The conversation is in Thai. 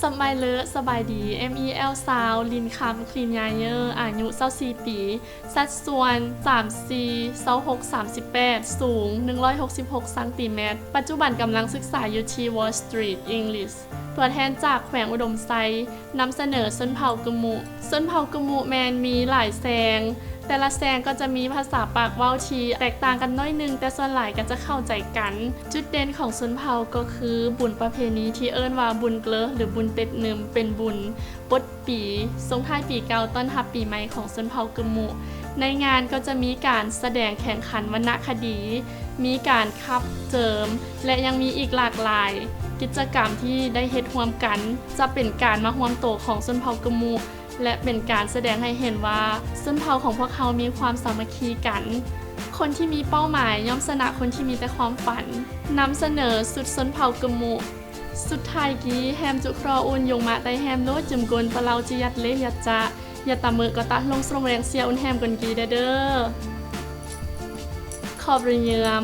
สมัยเลอะสบายดี MEL สาวลินคำคลีนยายเยอร์อายุ24ปีสัดส่วน34 26 38สูง166ซมปัจจุบันกำลังศึกษาอยู่ที่ Wall Street English ตัวแทนจากแขวงอุดมไซนำเสนอส้นเผากะมุส้นเผากะมุแมนมีหลายแซงแต่ละแซงก็จะมีภาษาปากเว้าที่แตกต่างกันน้อยนึงแต่ส่วนหลายก็จะเข้าใจกันจุดเด่นของชนเผ่าก็คือบุญประเพณีที่เอิ้นว่าบุญเกลอหรือบุญเต็ดเนิมเป็นบุญปดปีส่งท้ายปีเก่าต้อนรับปีใหม่ของชนเผ่ากะมุในงานก็จะมีการแสดงแข่งขันวรรณคดีมีการคับเจิมและยังมีอีกหลากหลายกิจกรรมที่ได้เฮ็ดร่วมกันจะเป็นการมาร่วมโตของชนเผ่ากะมุและเป็นการแสดงให้เห็นว่าชนเผ่าของพวกเขามีความสามัคคีกันคนที่มีเป้าหมายย่อมชนะคนที่มีแต่ความฝันนำเสนอสุดชนเผ่ากะมุสุดท้ายกี้แฮมจุครออุ่นยงมาไตแฮมโลดจุมกลปะเราจิยัดเลยัดจะอย่าตามมือก็ตะลงสรงแรงเสียอุ่นแฮมกนกีเด้อขอบเรียม